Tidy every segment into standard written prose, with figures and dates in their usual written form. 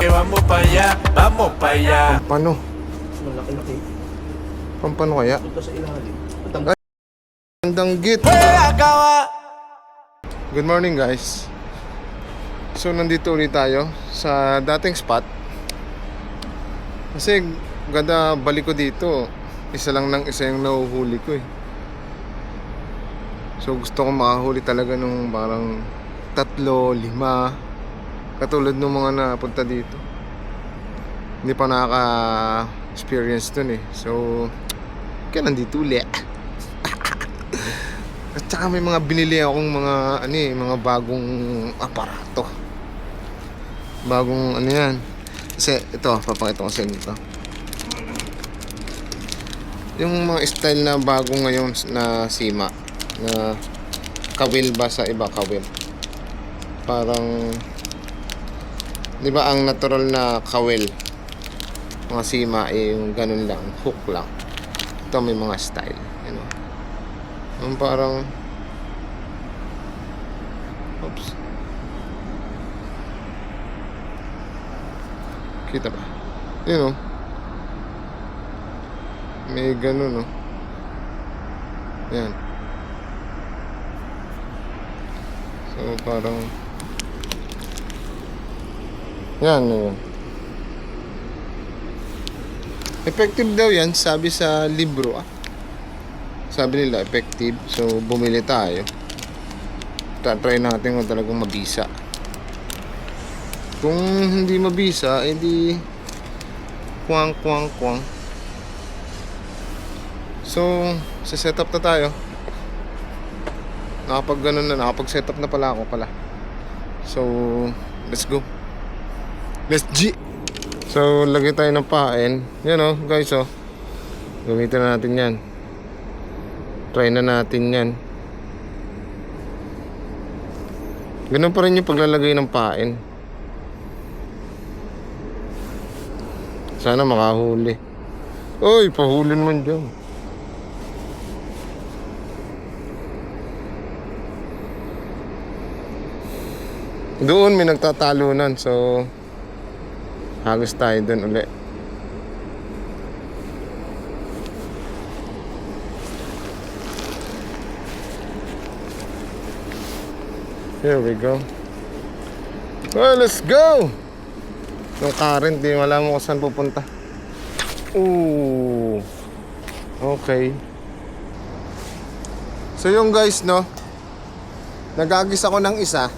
vamos pa' allá, vamos pa' allá. Pampano? Malaki-laki. Pampano kaya? Punta sa ilalim. Ang danggit. Acaba. Good morning guys. So nandito ulit tayo sa dating spot. Kasi ganda balik ko dito. Isa lang ng isa yung nahuhuli ko eh. So gusto ko makahuli talaga nung parang 3, 5. Katulad ng mga napunta dito. Hindi pa nakaka-experience dun eh. So kaya nandito ulit. At saka may mga binili akong mga mga bagong aparato. Bagong yan. Kasi ito, papakita ko sa inyo ito. Yung mga style na bago ngayon na sima na kawil ba sa iba, kawil. Parang 'di ba ang natural na kawil mga sima yung ganun lang, hook lang. Ito may mga style, you know. Yung parang oops. Kita ba? You know. May ganun, no? Yan. So, parang yan, yun. Effective daw yan, sabi sa libro, Sabi nila, effective. So, bumili tayo. Try natin kung talagang mabisa. Kung hindi mabisa, edi kuwang. So, set up na tayo. Nakapag-setup na pala ako pala. So, let's go. Let's G. So, lagay tayo ng pain. Yan guys gamitin na natin yan. Try na natin yan. Ganun pa rin yung paglalagay ng pain. Sana makahuli. Oy, pahuli naman dyan. Doon may nagtatalunan, so halos tayo doon ulit. Here we go. Well, let's go. Yung current, di wala mo kung saan pupunta. Ooh. Okay. So yung guys, nagagis ako ng isa.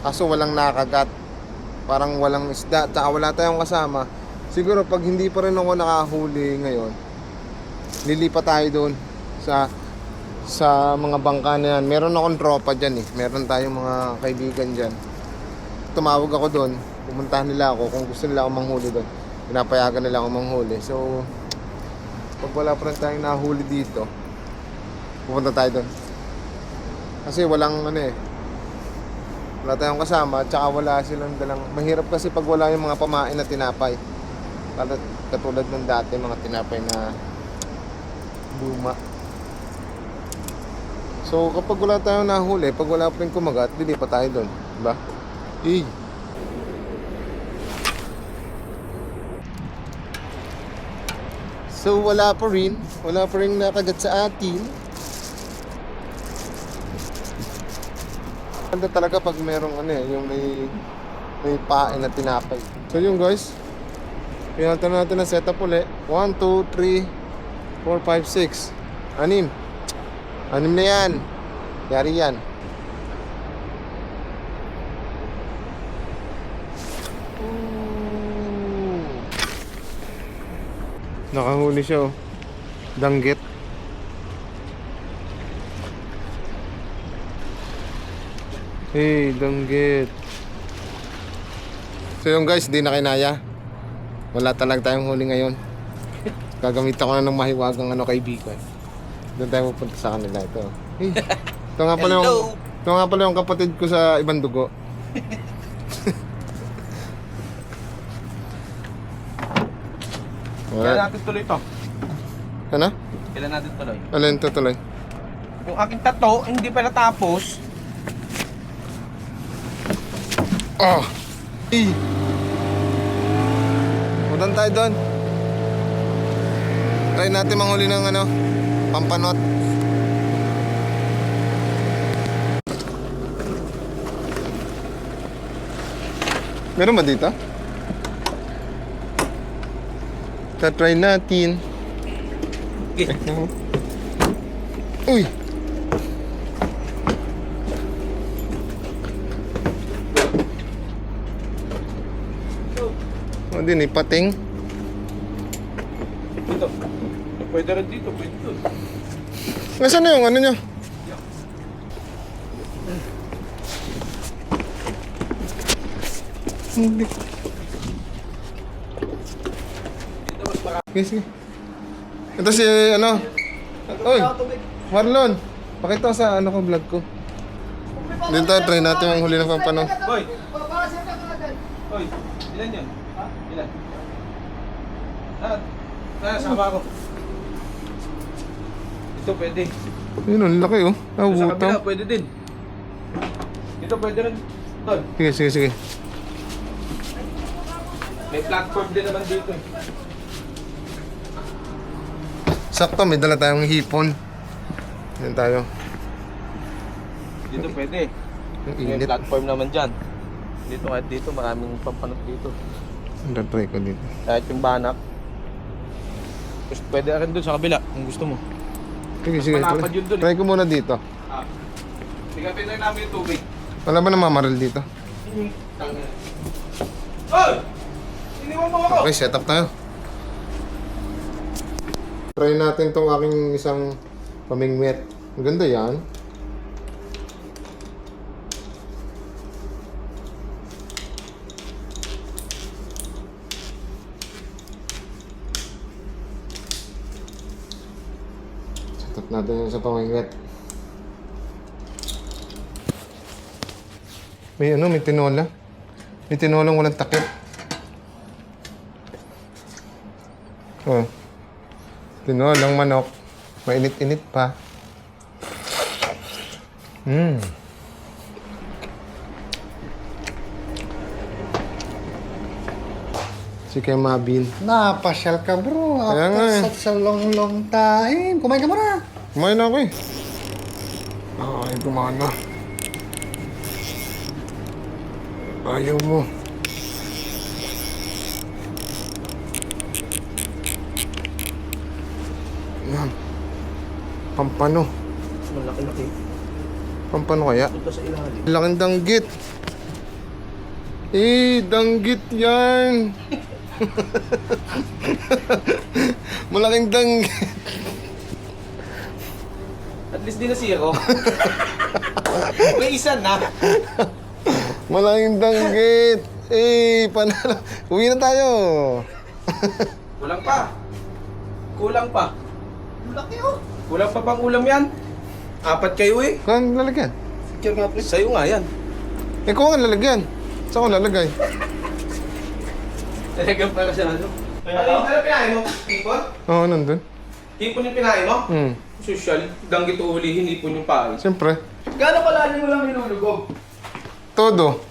Kaso walang nakagat. Parang walang isda. Tsaka wala tayong kasama. Siguro pag hindi pa rin ako nakahuli ngayon, lilipat tayo doon sa mga bangka na yan. Meron akong tropa dyan eh. Meron tayong mga kaibigan dyan. Tumawag ako doon. Pumuntahan nila ako kung gusto nila akong manghuli doon. Pinapayagan nila akong manghuli. So pag wala pa rin tayong nahuli dito, pupunta tayo doon. Kasi walang wala tayong kasama, tsaka wala silang dalang. Mahirap kasi pag wala yung mga pamain na tinapay. Katulad ng dati, mga tinapay na luma. So kapag wala tayong nahuli, pag wala pa rin kumagat, hindi pa tayo doon, diba? So wala pa rin nakagat sa atin. Ganda talaga pag merong yung may pain na tinapay. So yun guys, pinalitan natin na setup ulit. 1, 2, 3, 4, 5, 6 6 na yan. Yari yan. Nakahuli siya danggit. Hey, danggit. So yung guys, di na kinaya. Wala talaga tayong huli ngayon. Gagamit ako na ng mahiwagang kaibigan. Doon tayo pupunta sa kanila ito. Hey, ito nga pala yung kapatid ko sa ibang dugo. Kailan natin tuloy ito? Ano? Kailan natin tuloy? Alin ito tuloy? Kung aking tato, hindi pa natapos. Oh! Saan tayo doon? Try natin manghuli ng ano, pampanot. Meron ba dito? Try natin. Okay. Uy! O din eh, pating. Dito. Pwede rin dito, pwede doon. Nasaan na yung ano nyo? Hindi. Sige, sige. Ito si ano? Oy! Marlon! Pakita ko sa ano ko, vlog ko. Dito tayo, try natin ang huli ng pampano. Boy! Boy! Ilan yun? Ha? Ilan? Sama ako. Ito pwede. Yun, ang laki oh. Ah, Sa butaw. kabila, pwede din. Dito pwede rin. Tol, Sige, sige, sige. may platform din naman dito eh. Sakto, may dala tayong hipon. Yan tayo. Dito pwede. Ang May init. platform naman dyan. Dito kahit dito, maraming pampanot dito. Ang try ko dito. Kahit yung banak. Tapos pwede rin dun sa kabila kung gusto mo. Sige, sige. Malapad yun dun eh. Try ko muna dito. Tigapin na namin yung tubig. Wala ba namamaril dito? Hoy! Iniwan mo ako! Okay, set up tayo. Try natin tong aking isang pamingwit. Ang ganda yan. Set up natin yung sa pamingwit. May ano, may tinola. May tinolang walang takip. Oh. Tinolang manok. Mainit-init pa. Si Kuya Mabin. Napasyal ka bro, Kaya nga eh. after such a long time. Kumain ka muna. Kumain na ako eh. Ay, gumana. Ayaw mo. Yan. Pampano. Malaki-laki. Pampano kaya? Punta sa ilalim. Laking danggit. Danggit yan. Malaking danggit. At least di na zero. May isa na. Malaking danggit. Panalo. Uwi na tayo. Kulang pa. Kulang pa. Laki oh. Kulang pa bang ulam yan? 4 kayo eh. Kung lalagyan? Secure nga please. Sa'yo nga yan. Kung ang lalagyan? Saan ko lalagay? Talagang para sa ano? Ano pinahin mo? Hipon? Oo, nandun. Hipon yung pinahin mo? Social. Danggit uhulihin, hipon yung pahay. Siyempre. Gano'ng kalalim mo lang nilulugog? Todo.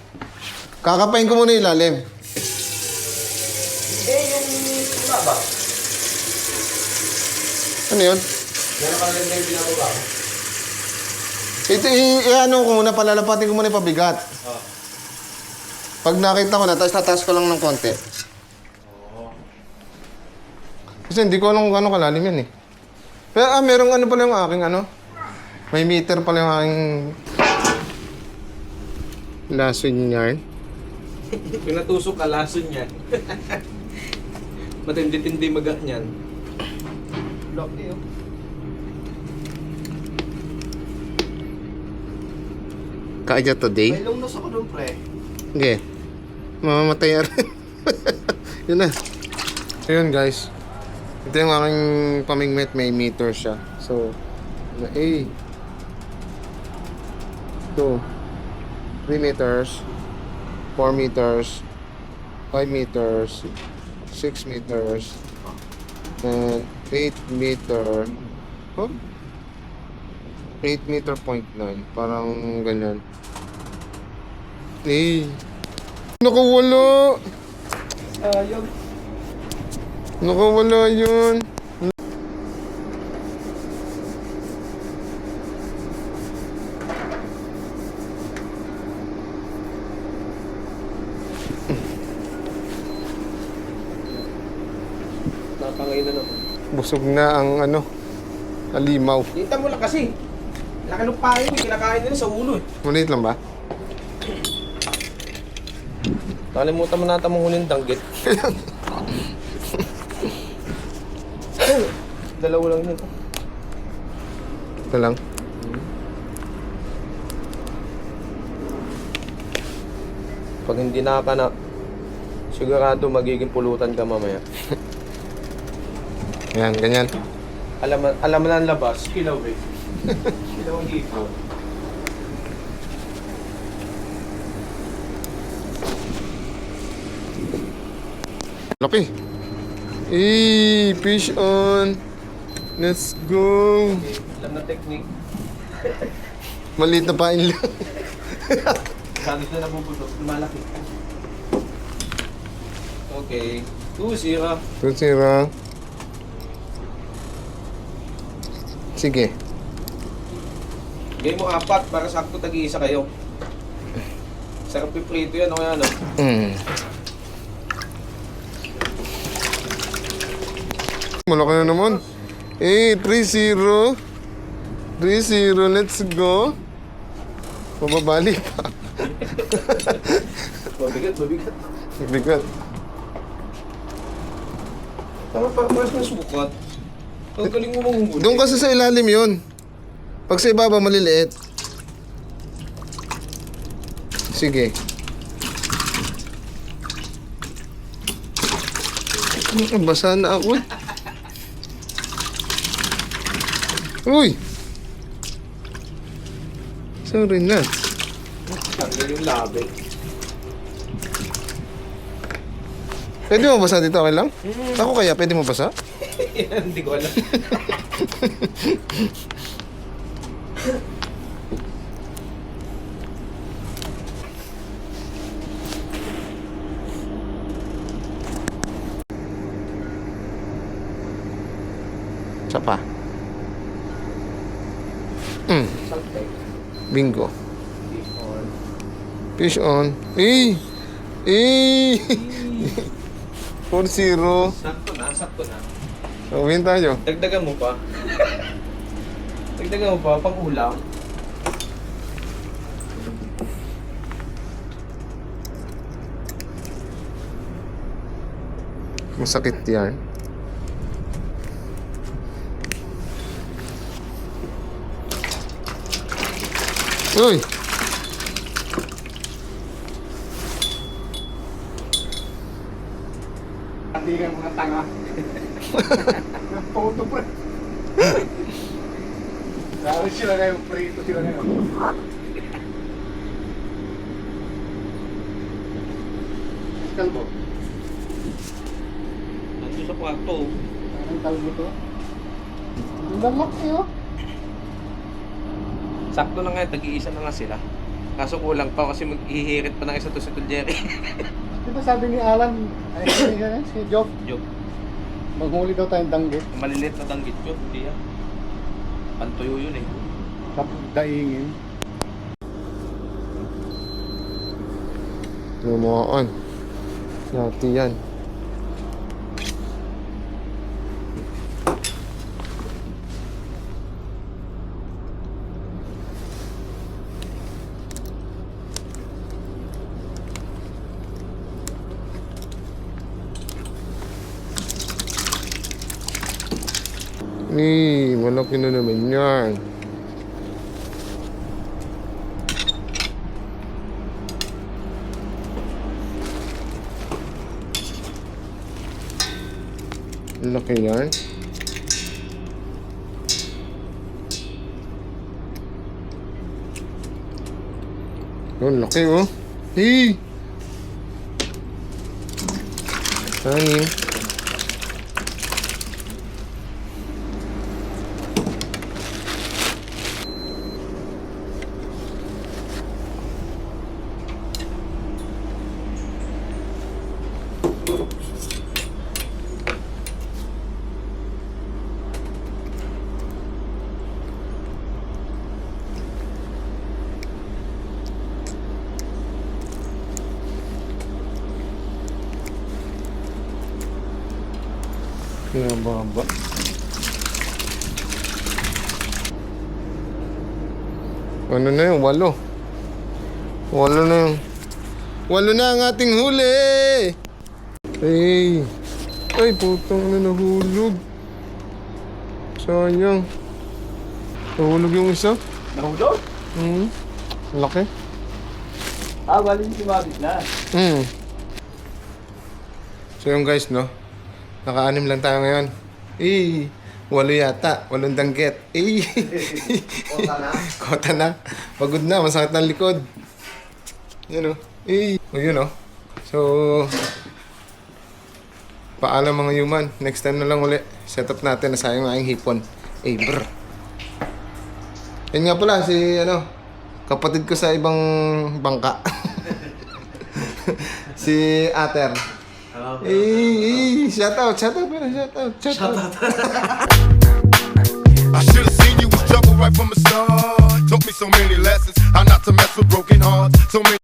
Kakapain ko muna ilalim. Yung baba. Ano yun? Gano'ng kalalim na yung binababa mo? Ito, ano ko muna, palalapatin ko muna yung pabigat. Pag nakita ko na, tapos tataas ko lang ng konti. Kasi hindi ko alam kung gano'ng kalalim yan eh. Pero merong ano pala yung aking ano. May meter pala yung aking lason yarn. Pinatusok ka, lason yan. Matindi-tindi maga niyan. Laki oh. Kaya today? May lungnos ako doon, pre. Okay. Mamamatay na rin. Yun na. Ayun guys. Ito yung aking pamingwit. May meter siya. So, na A. 2. 3 meters. 4 meters. 5 meters. 6 meters. And 8 meter. Oh? 8 meter point 9. Parang ganyan. Nakawala! Ayun. Nakawala yun. Napangay na naman. Busog na ang ano, halimaw. Tinta mo lang kasi. Laki ng pain mo, kinakain nila sa ulo eh. Maliit lang ba? Kalimutan mo nata mong huling danggit. Dalawa lang yun. Ito lang. Pag hindi nakakana, sigurado magiging pulutan ka mamaya. Yan, ganyan. Alam mo na ang labas, kilaw eh. Kilaw ang hipon. Laki. Fish on. Let's go. Alam na technique. Maliit na pain lang. Sabi na nabubulok, lumalaki. Okay. 2-0. Kusira. Sige. Game mo 4 para sakto tag-iisa kayo. Sarap piprito yan o kaya ano. Malaki na naman. 3-0. 3-0. Let's go. Mababali pa. Mabigat. Bigat. Tama pa, mas sukat. Ang galing mo manghuli. Doon kasi sa ilalim yun. Pag sa ibaba, maliliit. Sige. Basa na ako. Uy! Sorry na. Ang galing labi. Pwede mo basa dito, okay lang? Ako kaya, pwede mo basa? Hindi ko alam. Isa pa. Bingo. Fish on. 4-0. Sakto na. Gawin tayo. Dagdagan mo pa. Dagdagan mo pa, pang ulam. Masakit yan. Uy! Hindi ka mga tanga. Nagpoto pre. Lalo sila ngayon, prito sila ngayon. Kalbo. Nandun sa kwarto. Anong kalbo to? Ang lalaki oh. Sakto na nga, tag-iisa na nga sila. Kaso kulang pa kasi maghihirit pa ng isa to si Jerry. Di ba sabi ni Alan, ay si Job, Job, maghuli daw tayong danggit. maliliit na danggit ko. Hindi yan. Pantuyo yun eh. Tapos daingin. Lumaan. Nati yan. Malaki na naman yan. Laki yan. Yun, laki oh. Hey! Hangin. Nababa. Ano na yun? 8. 8 na yun. 8 na ang ating huli! Ay, putang na nahulog. Sayang. Nahulog yung isa. Nahulog? Laki. Bali si Mabit na. So yung guys, no? Naka-anim lang tayo ngayon. 8 yata. 8 danggit. Kota na. Kota na. Pagod na. Masakit ng likod. Yun, o. O yun, o. So, paalam mga human. Next time na lang uli. Set up natin. Nasayang ang aking hipon. Brr. Yun nga pala, si, kapatid ko sa ibang bangka. Si Ater. Shout out. I should have seen you was trouble right from the start. Taught me so many lessons, how not to mess with broken hearts. So many